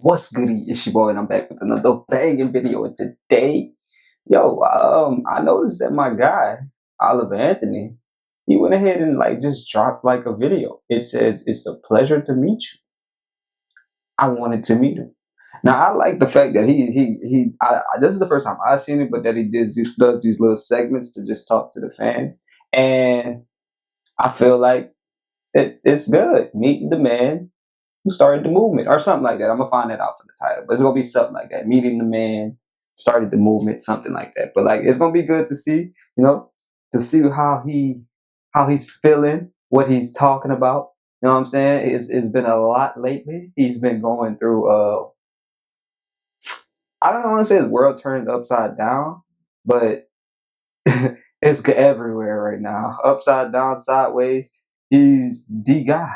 What's goody? It's your boy, and I'm back with another banging video. And today, I noticed that my guy, Oliver Anthony, he went ahead and like just dropped like a video. It says, "It's a pleasure to meet you. I wanted to meet him." Now, I like the fact that this is the first time I've seen it, but that does these little segments to just talk to the fans, and I feel like it's good meeting the man who started the movement or something like that. I'm gonna find that out for the title, but it's gonna be something like that. Meeting the man started the movement, something like that. But like, it's gonna be good to see, to see how he's feeling, what he's talking about. You know what I'm saying? It's been a lot lately. He's been going through I don't want to say his world turned upside down, but it's everywhere right now. Upside down, sideways. He's the guy.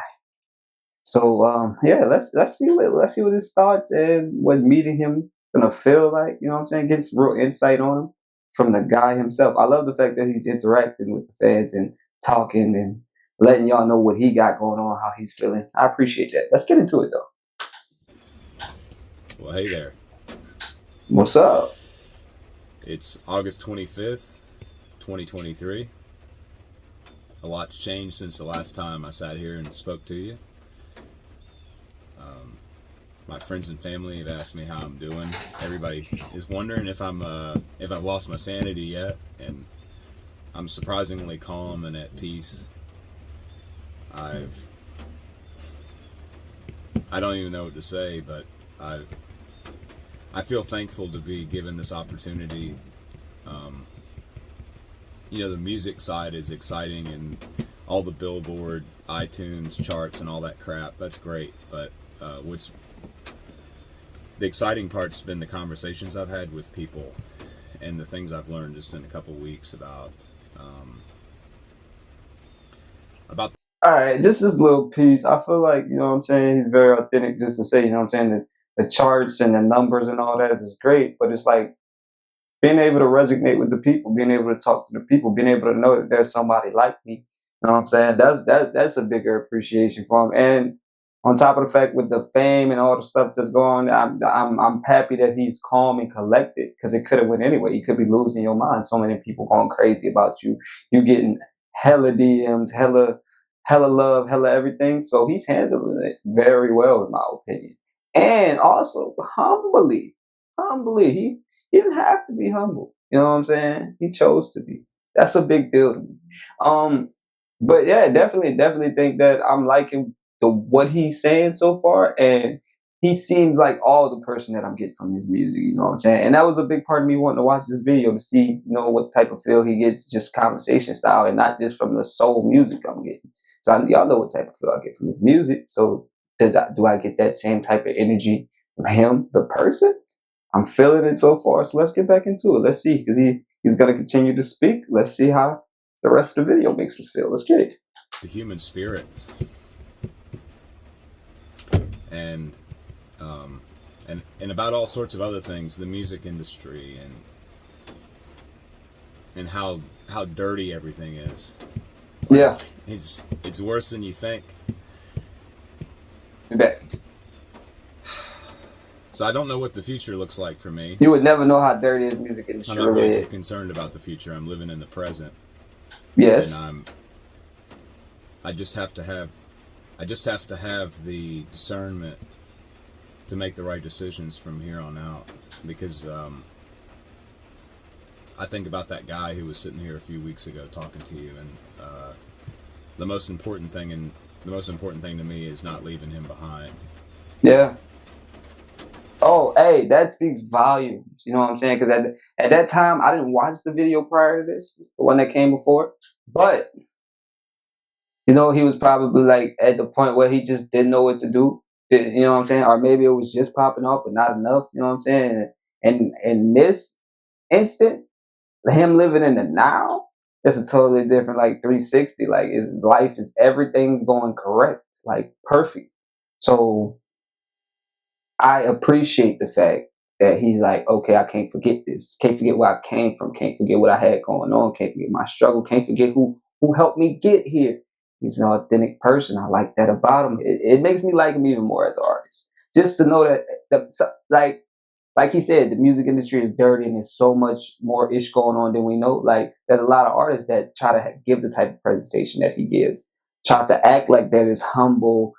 So yeah, let's see what his thoughts and what meeting him gonna feel like. You know what I'm saying? Get some real insight on him from the guy himself. I love the fact that he's interacting with the fans and talking and letting y'all know what he got going on, how he's feeling. I appreciate that. Let's get into it though. Well, hey there. What's up? It's August 25th, 2023. A lot's changed since the last time I sat here and spoke to you. My friends and family have asked me how I'm doing. Everybody is wondering if I've lost my sanity yet, and I'm surprisingly calm and at peace. I don't even know what to say, but I feel thankful to be given this opportunity. The music side is exciting, and all the Billboard, iTunes charts, and all that crap. That's great, but what's the exciting part's been the conversations I've had with people, and the things I've learned just in a couple weeks about. All right, just this little piece. I feel like, you know what I'm saying, he's very authentic just to say, you know what I'm saying, the charts and the numbers and all that is great, but it's like being able to resonate with the people, being able to talk to the people, being able to know that there's somebody like me. You know what I'm saying? That's a bigger appreciation for him. And on top of the fact with the fame and all the stuff that's going on, I'm happy that he's calm and collected because it could have went anyway. You could be losing your mind. So many people going crazy about you. You getting hella DMs, hella love, hella everything. So he's handling it very well, in my opinion. And also humbly, he didn't have to be humble. You know what I'm saying? He chose to be. That's a big deal to me. Um, but yeah, definitely think that I'm liking the what he's saying so far, and he seems like all the person that I'm getting from his music. You know what I'm saying? And that was a big part of me wanting to watch this video to see, what type of feel he gets, just conversation style, and not just from the soul music I'm getting. So y'all know what type of feel I get from his music. So do I get that same type of energy from him, the person? I'm feeling it so far. So let's get back into it. Let's see, because he's gonna continue to speak. Let's see how the rest of the video makes us feel. Let's get it. The human spirit, and and about all sorts of other things, the music industry, and how dirty everything is. Yeah. It's worse than you think. Be back. So I don't know what the future looks like for me. You would never know how dirty his music I'm industry not really really too is. concerned about the future. I'm living in the present, Yes. and I just have to have the discernment to make the right decisions from here on out, because I think about that guy who was sitting here a few weeks ago talking to you, and the most important thing to me is not leaving him behind. Yeah. Oh, hey, that speaks volumes. You know what I'm saying? Because at that time, I didn't watch the video prior to this, the one that came before. But he was probably like at the point where he just didn't know what to do. You know what I'm saying? Or maybe it was just popping off, but not enough. You know what I'm saying? And in this instant, him living in the now, it's a totally different like 360. Like his life is everything's going correct, like perfect. So I appreciate the fact that he's like, okay, I can't forget this. Can't forget where I came from. Can't forget what I had going on. Can't forget my struggle. Can't forget who helped me get here. He's an authentic person. I like that about him. It makes me like him even more as an artist. just to know that like he said, the music industry is dirty and there's so much more ish going on than we know. Like there's a lot of artists that try to give the type of presentation that he gives, tries to act like they're this humble,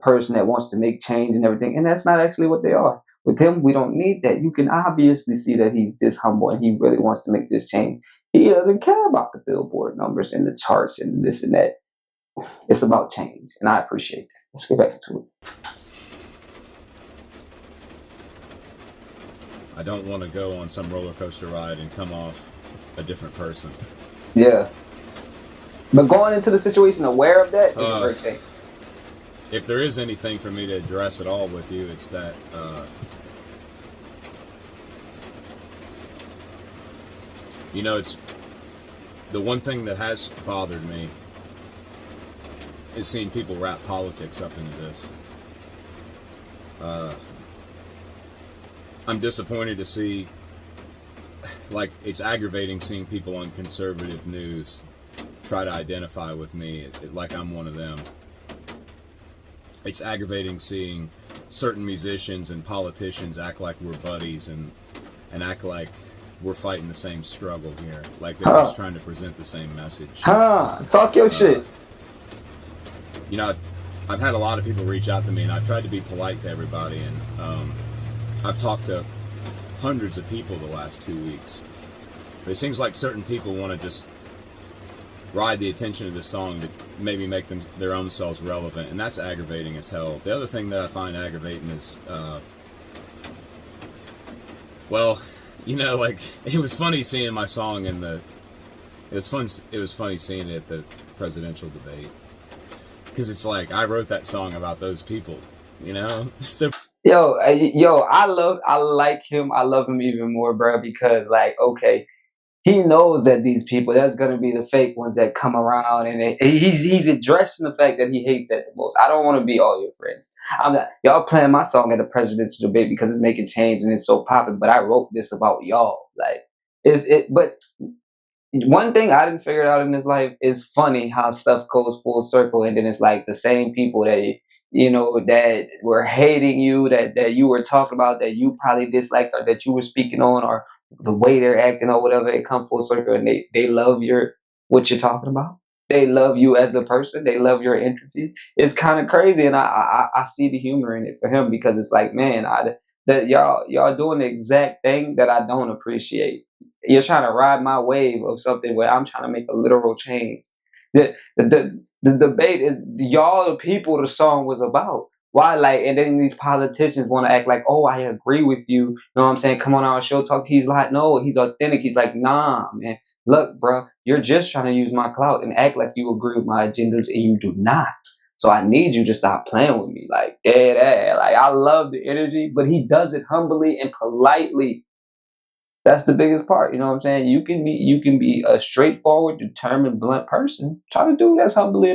person that wants to make change and everything, and that's not actually what they are. With him, we don't need that. You can obviously see that he's this humble and he really wants to make this change. He doesn't care about the Billboard numbers and the charts and this and that. It's about change, and I appreciate that. Let's get back to it. I don't want to go on some roller coaster ride and come off a different person. Yeah. But going into the situation aware of that is a great thing. If there is anything for me to address at all with you, it's that it's the one thing that has bothered me is seeing people wrap politics up into this. I'm disappointed to see, like, it's aggravating seeing people on conservative news try to identify with me like I'm one of them. It's aggravating seeing certain musicians and politicians act like we're buddies and act like we're fighting the same struggle here, like they're just trying to present the same message. Talk your shit. I've had a lot of people reach out to me, and I've tried to be polite to everybody, and I've talked to hundreds of people the last 2 weeks. But it seems like certain people want to just ride the attention of this song to maybe make them their own selves relevant, and that's aggravating as hell. The other thing that I find aggravating is, like, it was funny seeing my song in the. It was funny seeing it at the presidential debate, because it's like I wrote that song about those people, So. I like him. I love him even more, bro, because okay, he knows that these people, there's gonna be the fake ones that come around, and he's addressing the fact that he hates that the most. I don't want to be all your friends. I'm not. Y'all playing my song at the presidential debate because it's making change and it's so popular. But I wrote this about y'all. But one thing I didn't figure out in this life is funny how stuff goes full circle, and then it's like the same people that that were hating you, that you were talking about, that you probably disliked, or that you were speaking on, or the way they're acting or whatever, it come full circle, and they love what you're talking about. They love you as a person. They love your entity. It's kind of crazy, and I see the humor in it for him, because it's like, man, that y'all doing the exact thing that I don't appreciate. You're trying to ride my wave of something where I'm trying to make a literal change. The debate is y'all the people the song was about. Why, and then these politicians want to act like, oh, I agree with you. You know what I'm saying? Come on our show, talk. He's like, no, he's authentic. He's like, nah, man. Look, bro, you're just trying to use my clout and act like you agree with my agendas, and you do not. So I need you to stop playing with me, like dead ass. Like, I love the energy, but he does it humbly and politely. That's the biggest part. You know what I'm saying? You can be a straightforward, determined, blunt person. Try to do it as humbly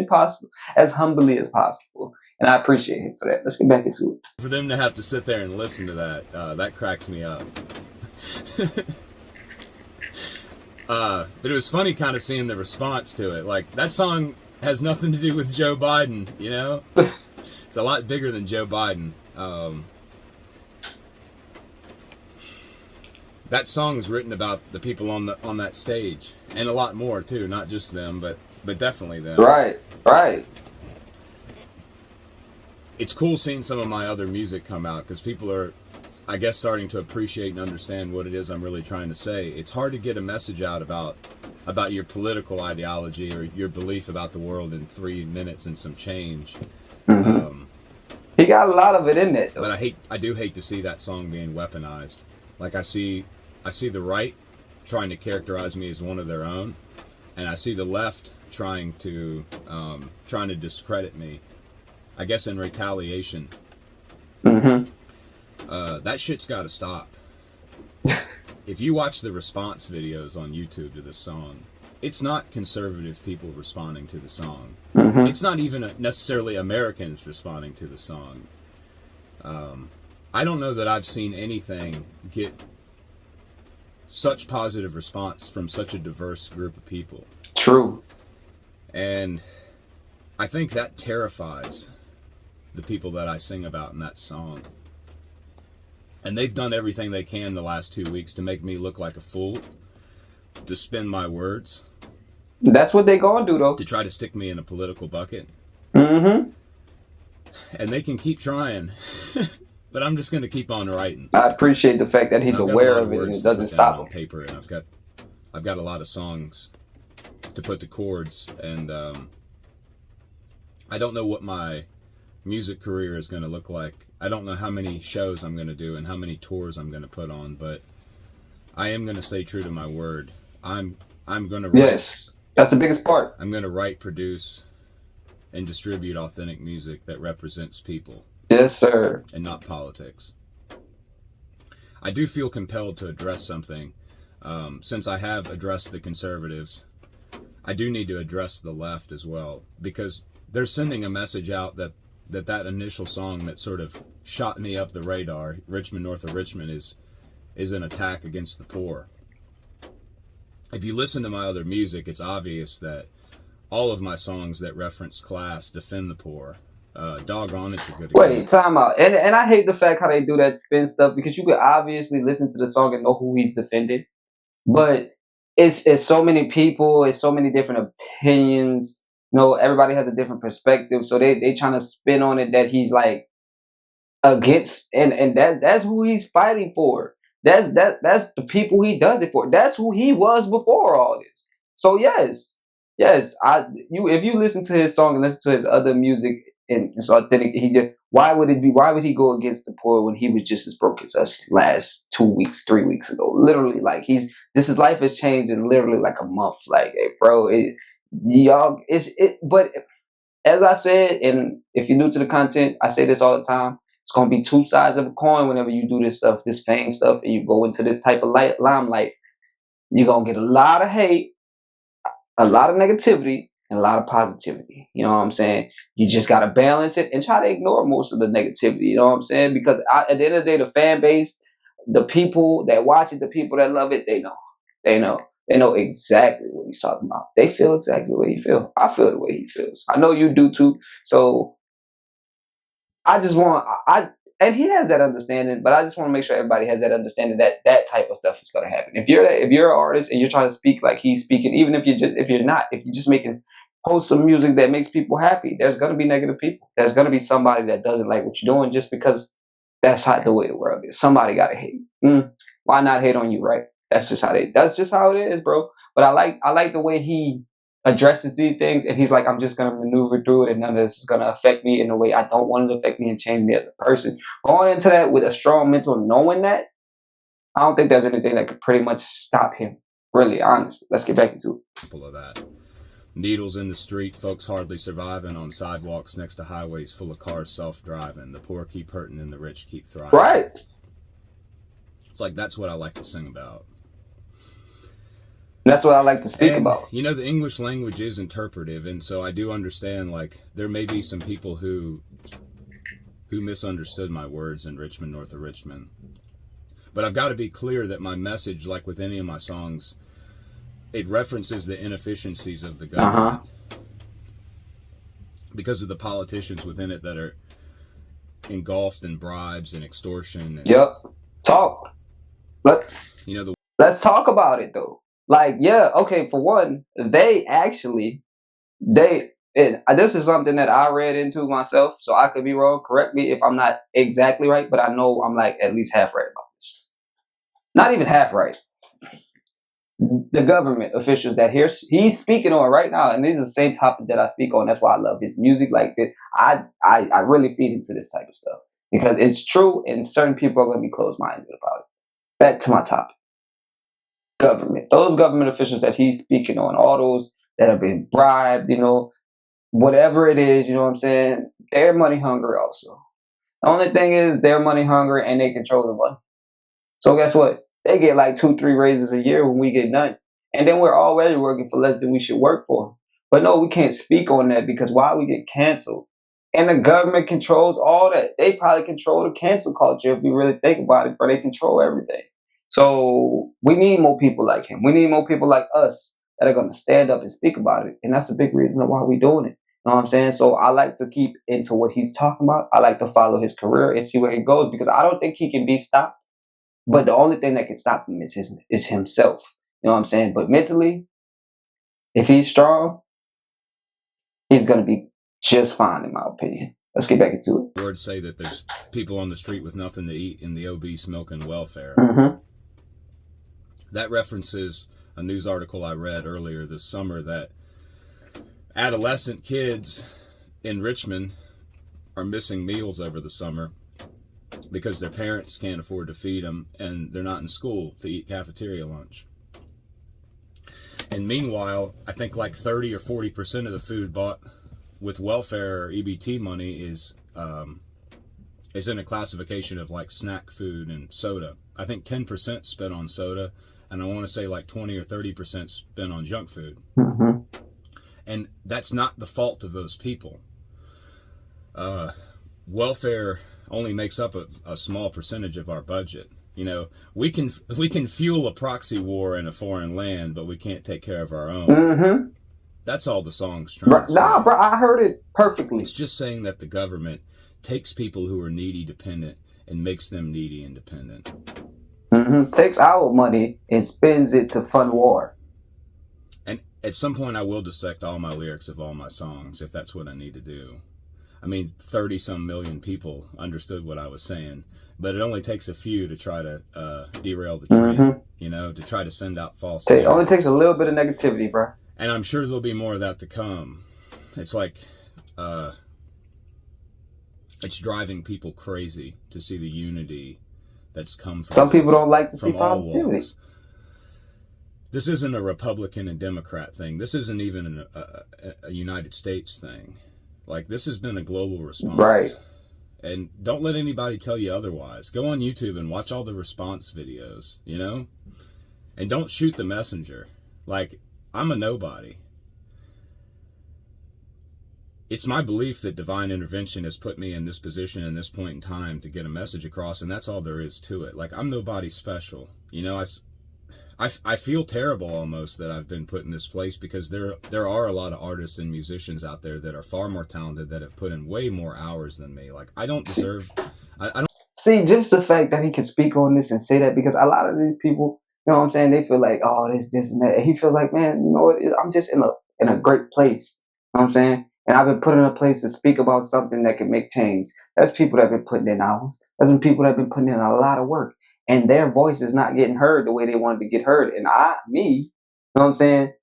as possible. And I appreciate him for that. Let's get back into it. For them to have to sit there and listen to that cracks me up. But it was funny kind of seeing the response to it. Like, that song has nothing to do with Joe Biden, It's a lot bigger than Joe Biden. That song is written about the people on that stage, and a lot more too, not just them, but definitely them. Right. It's cool seeing some of my other music come out, because people are, I guess, starting to appreciate and understand what it is I'm really trying to say. It's hard to get a message out about your political ideology or your belief about the world in 3 minutes and some change. Mm-hmm. He got a lot of it in it, though. But I do hate to see that song being weaponized. Like, I see the right trying to characterize me as one of their own, and I see the left trying to discredit me, I guess in retaliation. Mm-hmm. That shit's got to stop. If you watch the response videos on YouTube to this song, it's not conservative people responding to the song. Mm-hmm. It's not even necessarily Americans responding to the song. I don't know that I've seen anything get such positive response from such a diverse group of people. True. And I think that terrifies the people that I sing about in that song. And they've done everything they can the last 2 weeks to make me look like a fool, to spin my words, That's what they gonna do though. to try to stick me in a political bucket. Mm-hmm. And they can keep trying, but I'm just going to keep on writing. I appreciate the fact that he's aware of it and it doesn't stop him. On paper, and I've got a lot of songs to put to chords, and I don't know what my music career is going to look like. I don't know how many shows I'm going to do and how many tours I'm going to put on, but I am going to stay true to my word. I'm going to write. Yes, that's the biggest part. I'm going to write, produce, and distribute authentic music that represents people. Yes, sir. And not politics. I do feel compelled to address something. Since I have addressed the conservatives, I do need to address the left as well, because they're sending a message out that initial song that sort of shot me up the radar, Richmond, North of Richmond, is an attack against the poor. If you listen to my other music, it's obvious that all of my songs that reference class defend the poor. Doggone, it's a good example. Wait, time out. And I hate the fact how they do that spin stuff, because you could obviously listen to the song and know who he's defending. But it's so many people, it's so many different opinions. Everybody has a different perspective. So they trying to spin on it that he's like against, and that's who he's fighting for. That's the people he does it for. That's who he was before all this. So yes, if you listen to his song and listen to his other music and it's authentic, why would he go against the poor when he was just as broke as us last 2 weeks, 3 weeks ago? Literally, like his life has changed in literally like a month. Like, hey, bro, but as I said, and if you're new to the content, I say this all the time. It's gonna be two sides of a coin whenever you do this stuff, this fame stuff, and you go into this type of limelight. You're gonna get a lot of hate, a lot of negativity, and a lot of positivity. You know what I'm saying? You just gotta balance it and try to ignore most of the negativity. You know what I'm saying? Because at the end of the day, the fan base, the people that watch it, the people that love it, they know exactly what he's talking about. They feel exactly what he feels. I feel the way he feels. I know you do too. So I just want and he has that understanding, but I just want to make sure everybody has that understanding that that type of stuff is going to happen. If you're an artist and you're trying to speak like he's speaking, even if you're just making wholesome music that makes people happy, there's going to be negative people. There's going to be somebody that doesn't like what you're doing, just because that's how the way the world is. Somebody got to hate. Why not hate on you, right? That's just how it is, bro. But I like the way he addresses these things, and he's like, I'm just gonna maneuver through it, and none of this is gonna affect me in a way I don't want it to affect me and change me as a person. Going into that with a strong mental, knowing that, I don't think there's anything that could pretty much stop him. Really, honestly. Let's get back into it. Of that. Needles in the street, folks hardly surviving on sidewalks next to highways full of cars self-driving. The poor keep hurting and the rich keep thriving. Right. It's like, that's what I like to sing about. That's what I like to speak about. The English language is interpretive, and so I do understand, like, there may be some people who misunderstood my words in Richmond, North of Richmond. But I've got to be clear that my message, like with any of my songs, it references the inefficiencies of the government. Because of the politicians within it that are engulfed in bribes and extortion. And, yep. Talk. Let's talk about it, though. Like, yeah, okay, for one, and this is something that I read into myself, so I could be wrong. Correct me if I'm not exactly right, but I know I'm like at least half right about this. Not even half right. The government officials that he's speaking on right now, and these are the same topics that I speak on. That's why I love his music. Like, I really feed into this type of stuff because it's true, and certain people are going to be closed-minded about it. Back to my topic. Government. Those government officials that he's speaking on, all those that have been bribed, whatever it is, you know what I'm saying? They're money hungry also. The only thing is they're money hungry and they control the money. So guess what? They get like 2-3 raises a year when we get none. And then we're already working for less than we should work for. But no, we can't speak on that because why we get canceled? And the government controls all that. They probably control the cancel culture if you really think about it, but they control everything. So we need more people like him. We need more people like us that are going to stand up and speak about it. And that's a big reason why we're doing it. You know what I'm saying? So I like to keep into what he's talking about. I like to follow his career and see where he goes because I don't think he can be stopped. But the only thing that can stop him is himself. You know what I'm saying? But mentally, if he's strong, he's gonna be just fine, in my opinion. Let's get back into it. Words say that there's people on the street with nothing to eat and the obese milking welfare. Mm-hmm. That references a news article I read earlier this summer that adolescent kids in Richmond are missing meals over the summer because their parents can't afford to feed them and they're not in school to eat cafeteria lunch. And meanwhile, I think like 30 or 40% of the food bought with welfare or EBT money is in a classification of like snack food and soda. I think 10% spent on soda, and I want to say like 20 or 30% spent on junk food. Mm-hmm. And that's not the fault of those people. Welfare only makes up a small percentage of our budget. You know, we can fuel a proxy war in a foreign land, but we can't take care of our own. Mm-hmm. That's all the song's trying to say. Nah, bro, I heard it perfectly. It's just saying that the government takes people who are needy dependent and makes them needy independent. Mm-hmm. Takes our money and spends it to fund war. And at some point I will dissect all my lyrics of all my songs if that's what I need to do. I mean, 30-some million people understood what I was saying, but it only takes a few to try to derail the train, you know, to try to send out false It only takes a little bit of negativity, bro. And I'm sure there'll be more of that to come. It's like, it's driving people crazy to see the unity that's come from some people don't like to see positivity. This isn't a Republican and Democrat thing. This isn't even a United States thing. Like, this has been a global response. Right. And don't let anybody tell you otherwise. Go on YouTube and watch all the response videos, you know? And don't shoot the messenger. Like, I'm a nobody. It's my belief that divine intervention has put me in this position in this point in time to get a message across, and that's all there is to it. Like, I'm nobody special. You know, I feel terrible almost that I've been put in this place because there are a lot of artists and musicians out there that are far more talented that have put in way more hours than me. Like, I don't deserve... I don't see, just the fact that he can speak on this and say that, because a lot of these people, you know what I'm saying, they feel like, oh, this and that. And he feel like, man, you know what, I'm just in a great place. You know what I'm saying? And I've been put in a place to speak about something that can make change. There's people that have been putting in hours. There's some people that have been putting in a lot of work. And their voice is not getting heard the way they wanted to get heard. And you know what I'm saying,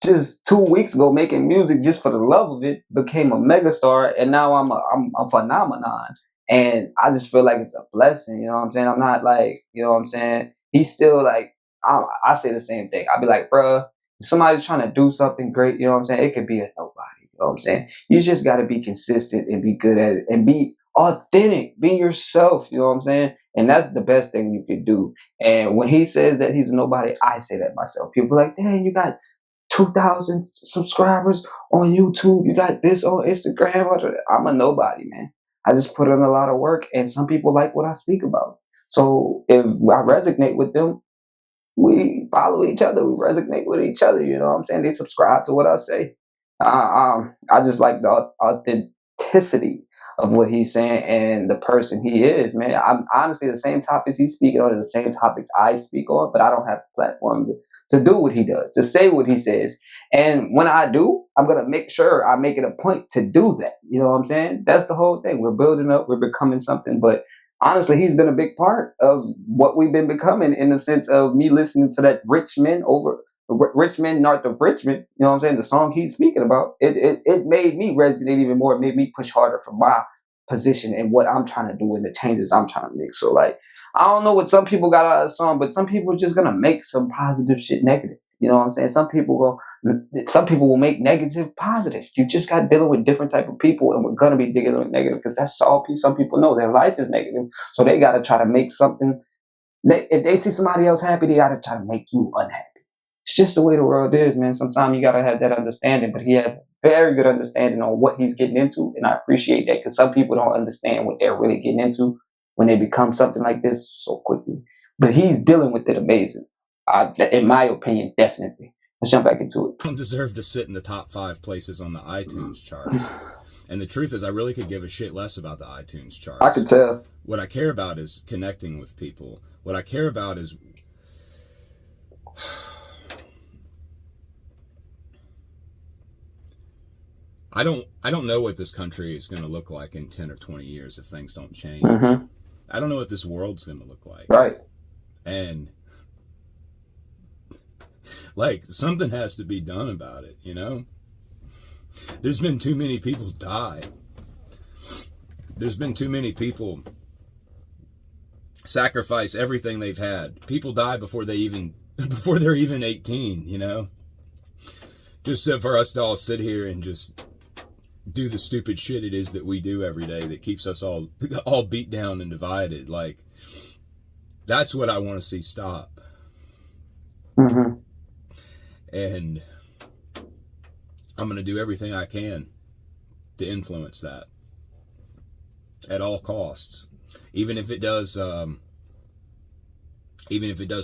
just 2 weeks ago, making music just for the love of it, became a megastar, and now I'm a phenomenon. And I just feel like it's a blessing, you know what I'm saying? I'm not like, you know what I'm saying? He's still like, I say the same thing. I'll be like, bruh, if somebody's trying to do something great, you know what I'm saying? It could be a nobody, you know what I'm saying? You just got to be consistent and be good at it and be authentic, be yourself, you know what I'm saying? And that's the best thing you can do. And when he says that he's a nobody, I say that myself. People are like, dang, you got 2,000 subscribers on YouTube, you got this on Instagram. I'm a nobody, man. I just put in a lot of work, and some people like what I speak about. So if I resonate with them, we follow each other, we resonate with each other, you know what I'm saying? They subscribe to what I say. I just like the authenticity of what he's saying and the person he is, man. I'm honestly, the same topics he's speaking on are the same topics I speak on, but I don't have the platform to do what he does, to say what he says. And when I do, I'm going to make sure I make it a point to do that. You know what I'm saying? That's the whole thing. We're building up, we're becoming something. But honestly, he's been a big part of what we've been becoming, in the sense of me listening to that Richmond north of Richmond, you know what I'm saying? The song he's speaking about, it made me resonate even more. It made me push harder for my position and what I'm trying to do and the changes I'm trying to make. So, like, I don't know what some people got out of the song, but some people are just gonna make some positive shit negative. You know what I'm saying? Some people will make negative positive. You just got dealing with different type of people, and we're gonna be dealing with negative because that's all some people know. Their life is negative, so they gotta try to make something. If they see somebody else happy, they gotta try to make you unhappy. It's just the way the world is, man. Sometimes you gotta have that understanding, but he has a very good understanding on what he's getting into, and I appreciate that, because some people don't understand what they're really getting into when they become something like this so quickly. But he's dealing with it amazing, in my opinion, definitely. let's jump back into don't deserve to sit in the top 5 places on the iTunes charts. And the truth is, I really could give a shit less about the iTunes charts. I could tell. What I care about is connecting with people. What I care about is I don't know what this country is going to look like in 10 or 20 years if things don't change. Mm-hmm. I don't know what this world's going to look like. Right. And like, something has to be done about it, you know? There's been too many people die. There's been too many people sacrifice everything they've had. People die before they're even 18, you know? Just for us to all sit here and just do the stupid shit it is that we do every day that keeps us all beat down and divided. Like, that's what I want to see stop. Mm-hmm. And I'm going to do everything I can to influence that at all costs, even if it does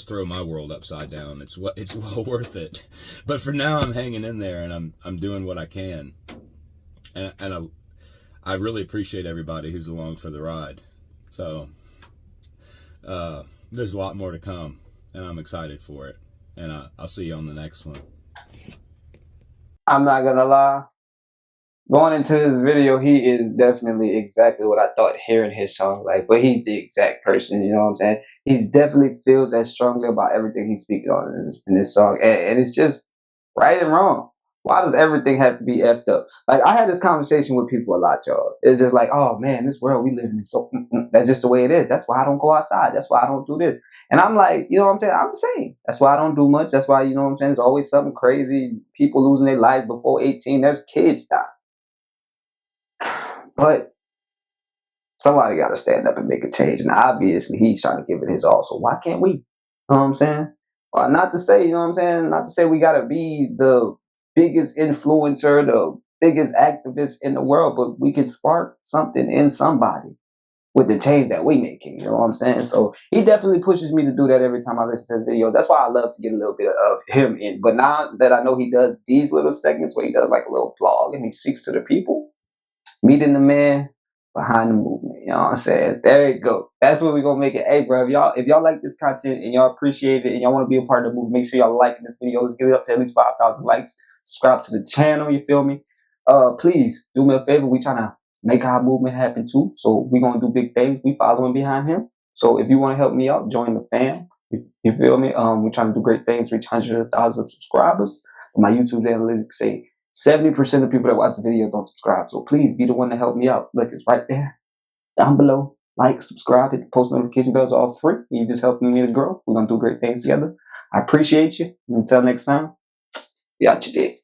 throw my world upside down. It's well worth it. But for now, I'm hanging in there and I'm doing what I can. And I really appreciate everybody who's along for the ride. So there's a lot more to come, and I'm excited for it. And I'll see you on the next one. I'm not gonna lie. Going into this video, he is definitely exactly what I thought hearing his song. Like, but he's the exact person, you know what I'm saying? He's definitely feels as strongly about everything he's speaking on in this song. And it's just right and wrong. Why does everything have to be effed up? Like, I had this conversation with people a lot, y'all. It's just like, oh man, this world we live in is so, that's just the way it is. That's why I don't go outside. That's why I don't do this. And I'm like, you know what I'm saying? I'm the same. That's why I don't do much. That's why, you know what I'm saying? There's always something crazy. People losing their life before 18. There's kids dying. But somebody got to stand up and make a change. And obviously, he's trying to give it his all. So why can't we? You know what I'm saying? Well, not to say, you know what I'm saying? Not to say we got to be the biggest influencer, the biggest activist in the world, but we can spark something in somebody with the change that we making. You know what I'm saying? So he definitely pushes me to do that every time I listen to his videos. That's why I love to get a little bit of him in. But now that I know he does these little segments where he does like a little blog and he speaks to the people, meeting the man behind the movement. You know what I'm saying? There you go. That's what we're gonna make it. Hey, bro, if y'all like this content and y'all appreciate it and y'all want to be a part of the movement, make sure y'all liking this video. Let's get it up to at least 5,000 likes. Subscribe to the channel. You feel me? Please do me a favor. We trying to make our movement happen too. So we gonna do big things. We following behind him. So if you want to help me out, join the fam. You feel me? We're trying to do great things. Reach 100,000 subscribers. My YouTube analytics say 70% of people that watch the video don't subscribe. So please be the one to help me out. Look, it's right there down below. Like, subscribe, hit the post notification bells, all free. You just helping me to grow. We're going to do great things together. I appreciate you. Until next time, y'all, you did.